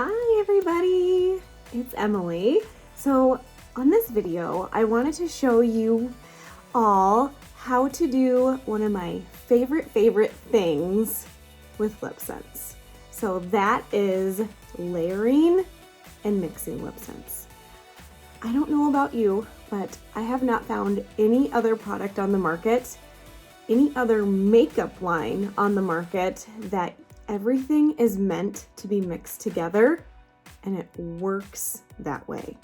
Hi everybody, it's Emily. So on this video, I wanted to show you all how to do one of my favorite things with LipSense. So that is layering and mixing LipSense. I don't know about you, but I have not found any other product on the market, any other makeup line on the market that everything is meant to be mixed together and it works that way.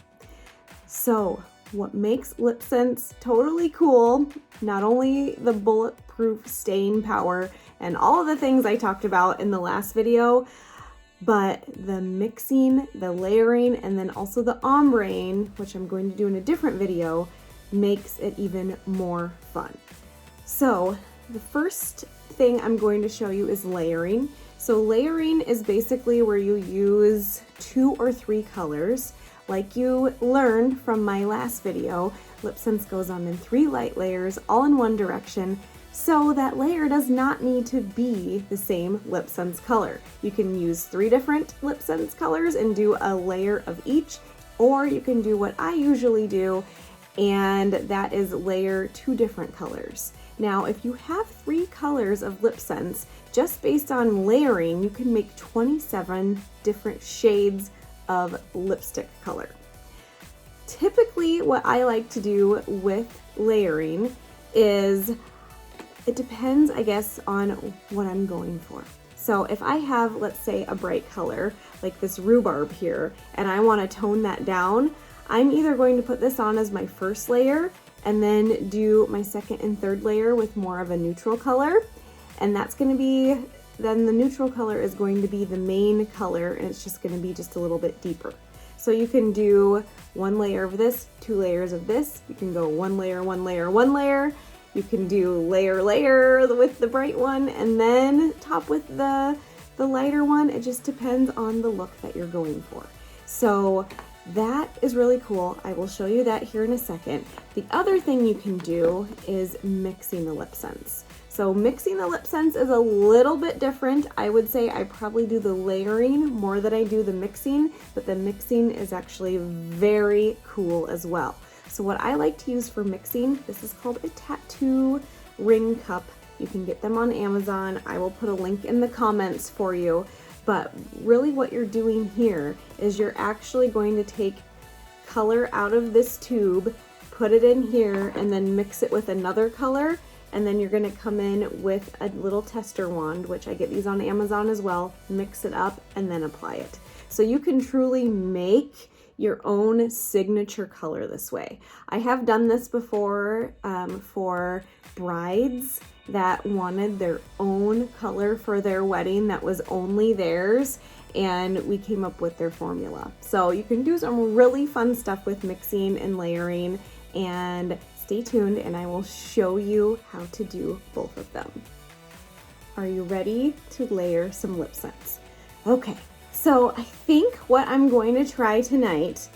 So what makes LipSense totally cool, not only the bulletproof stain power and all of the things I talked about in the last video, but the mixing, the layering, and then also the ombre, which I'm going to do in a different video, makes it even more fun. So the first thing I'm going to show you is layering. So layering is basically where you use 2 or 3 colors. Like you learned from my last video, LipSense goes on in 3 light layers all in one direction, so that layer does not need to be the same LipSense color. You can use 3 different LipSense colors and do a layer of each, or you can do what I usually do, and that is layer 2 different colors. Now, if you have 3 colors of LipSense, just based on layering, you can make 27 different shades of lipstick color. Typically, what I like to do with layering is, it depends, I guess, on what I'm going for. So if I have, let's say, a bright color, like this rhubarb here, and I want to tone that down, I'm either going to put this on as my first layer and then do my second and third layer with more of a neutral color. And that's going to be, then the neutral color is going to be the main color, and it's just going to be just a little bit deeper. So you can do 1 layer of this, 2 layers of this. You can go 1 layer, 1 layer, 1 layer. You can do layer with the bright one and then top with the lighter one. It just depends on the look that you're going for. So that is really cool. I will show you that here in a second. The other thing you can do is mixing the LipSense. So mixing the LipSense is a little bit different. I would say I probably do the layering more than I do the mixing, but the mixing is actually very cool as well. So what I like to use for mixing, this is called a tattoo ring cup. You can get them on Amazon. I will put a link in the comments for you. But really what you're doing here is you're actually going to take color out of this tube, put it in here, and then mix it with another color. And then you're going to come in with a little tester wand, which I get these on Amazon as well, mix it up, and then apply it. So you can truly make your own signature color this way. I have done this before for brides that wanted their own color for their wedding that was only theirs, and we came up with their formula. So you can do some really fun stuff with mixing and layering, and stay tuned and I will show you how to do both of them. Are you ready to layer some LipSense? Okay, so I think what I'm going to try tonight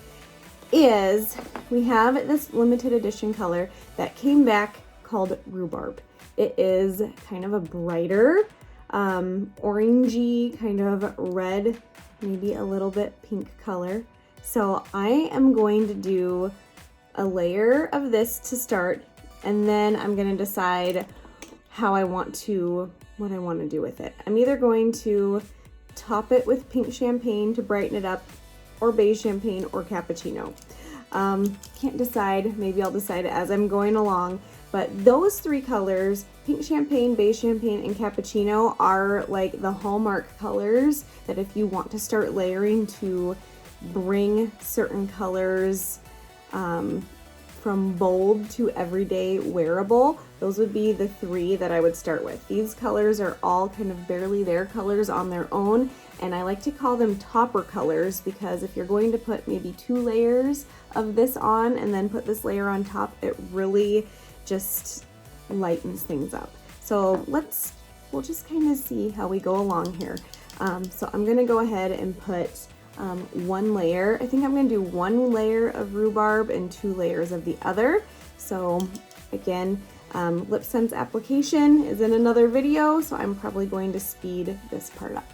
is, we have this limited edition color that came back called Rhubarb. It is kind of a brighter, orangey, kind of red, maybe a little bit pink color. So I am going to do a layer of this to start, and then I'm going to decide what I want to do with it. I'm either going to top it with pink champagne to brighten it up, or beige champagne, or cappuccino. Can't decide. Maybe I'll decide as I'm going along. But those 3 colors, pink champagne, beige champagne, and cappuccino, are like the hallmark colors that if you want to start layering to bring certain colors from bold to everyday wearable, those would be the 3 that I would start with. These colors are all kind of barely their colors on their own, and I like to call them topper colors because if you're going to put maybe 2 layers of this on and then put this layer on top, it really just lightens things up. So we'll just kind of see how we go along here. So I'm gonna go ahead and put 1 layer. I think I'm gonna do 1 layer of rhubarb and 2 layers of the other. So again, LipSense application is in another video, so I'm probably going to speed this part up.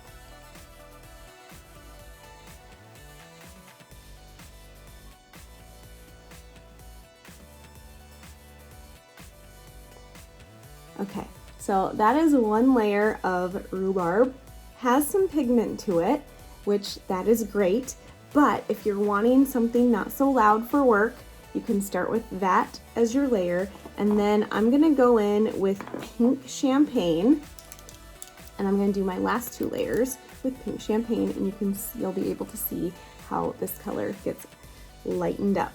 Okay, so that is one layer of rhubarb. Has some pigment to it, which that is great, but if you're wanting something not so loud for work, you can start with that as your layer, and then I'm gonna go in with pink champagne, and I'm gonna do my last two layers with pink champagne, and you'll be able to see how this color gets lightened up.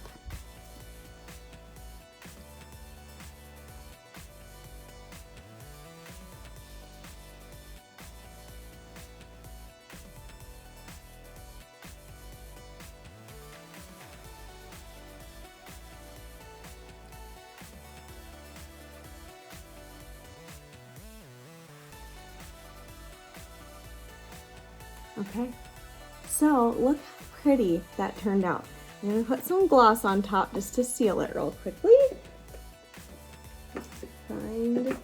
Okay, so look how pretty that turned out. I'm gonna put some gloss on top just to seal it real quickly. Find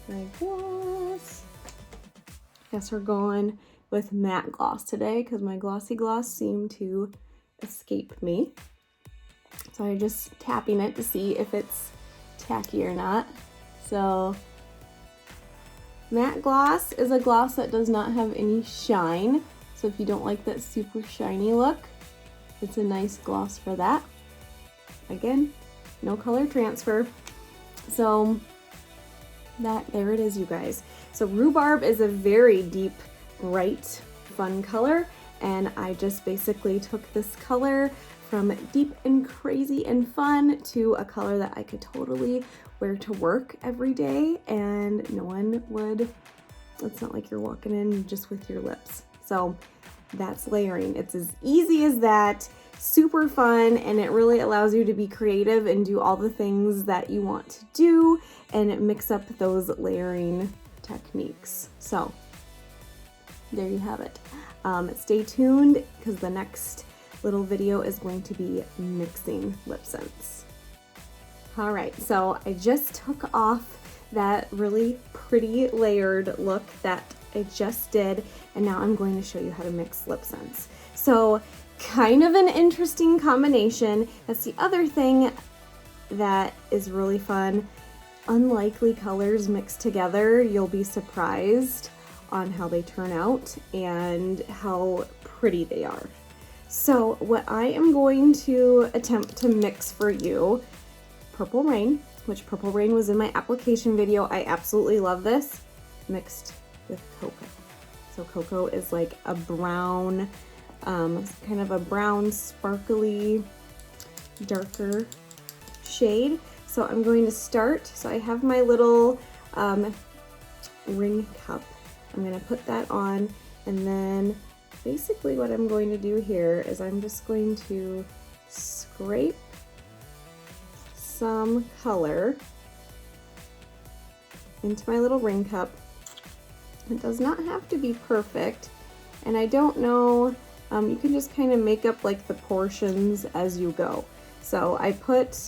my gloss. Guess we're going with matte gloss today because my glossy gloss seemed to escape me. So I'm just tapping it to see if it's tacky or not. So matte gloss is a gloss that does not have any shine. So if you don't like that super shiny look, it's a nice gloss for that. Again, no color transfer. So there it is, you guys. So rhubarb is a very deep, bright, fun color, and I just basically took this color from deep and crazy and fun to a color that I could totally wear to work every day, and no one would, it's not like you're walking in just with your lips. So that's layering. It's as easy as that, super fun, and it really allows you to be creative and do all the things that you want to do and mix up those layering techniques. So there you have it. Stay tuned because the next little video is going to be mixing LipSense. All right, so I just took off that really pretty layered look that I just did, and now I'm going to show you how to mix LipSense. So kind of an interesting combination. That's the other thing that is really fun. Unlikely colors mixed together, you'll be surprised on how they turn out and how pretty they are. So what I am going to attempt to mix for you, Purple Rain, which Purple Rain was in my application video. I absolutely love this, mixed with cocoa. So cocoa is like a brown, kind of a brown, sparkly, darker shade. So I'm going to start, so I have my little ring cup. I'm gonna put that on, and then basically what I'm going to do here is I'm just going to scrape some color into my little ring cup. It does not have to be perfect, and I don't know, you can just kind of make up like the portions as you go. So I put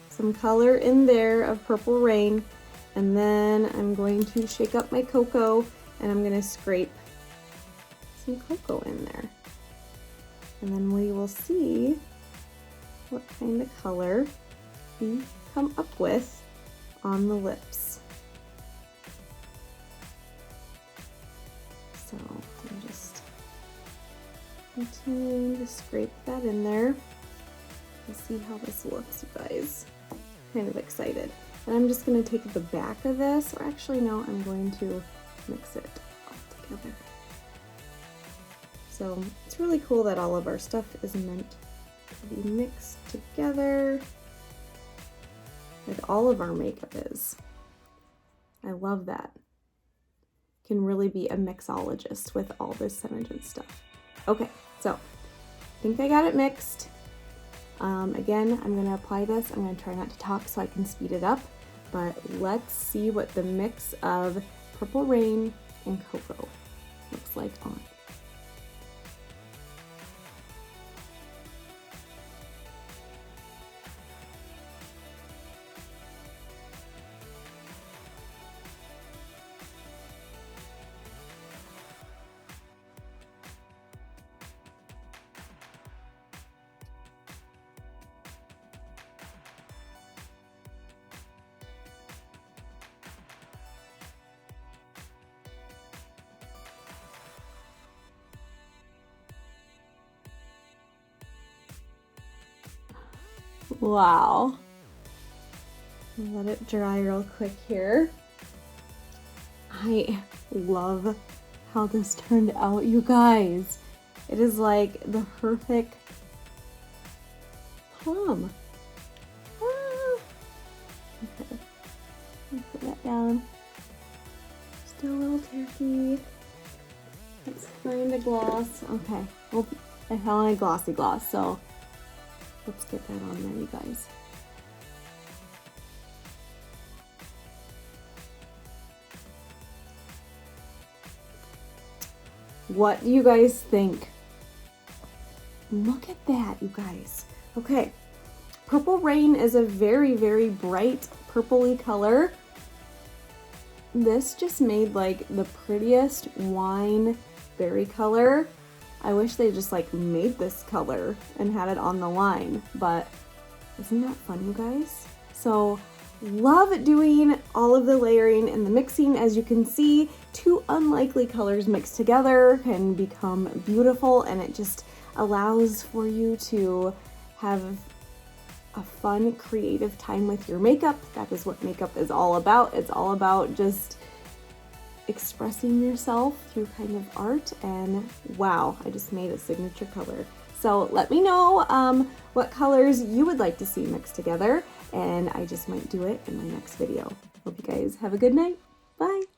some color in there of Purple Rain, and then I'm going to shake up my cocoa, and I'm going to scrape some cocoa in there. And then we will see what kind of color we come up with on the lips. So I'm just continuing to scrape that in there. Let's see how this looks, you guys. Kind of excited. And I'm just going to take the back of this, or actually no, I'm going to mix it all together. So it's really cool that all of our stuff is meant to be mixed together, like all of our makeup is. I love that. Can really be a mixologist with all this scented stuff. Okay, so I think I got it mixed. Again, I'm gonna apply this. I'm gonna try not to talk so I can speed it up, but let's see what the mix of Purple Rain and cocoa looks like on. Wow. Let it dry real quick here. I love how this turned out, you guys. It is like the perfect plum. Ah. Okay, put that down. Still a little tacky. Let's find a gloss. Okay, well, I found a glossy gloss, so let's get that on there, you guys. What do you guys think? Look at that, you guys. Okay, Purple Rain is a very, very bright purpley color. This just made like the prettiest wine berry color. I wish they just like made this color and had it on the line, but isn't that fun, you guys? So love doing all of the layering and the mixing. As you can see, two unlikely colors mixed together can become beautiful, and it just allows for you to have a fun, creative time with your makeup. That is what makeup is all about. It's all about just expressing yourself through kind of art, and wow, I just made a signature color. So let me know what colors you would like to see mixed together, and I just might do it in my next video. Hope you guys have a good night. Bye.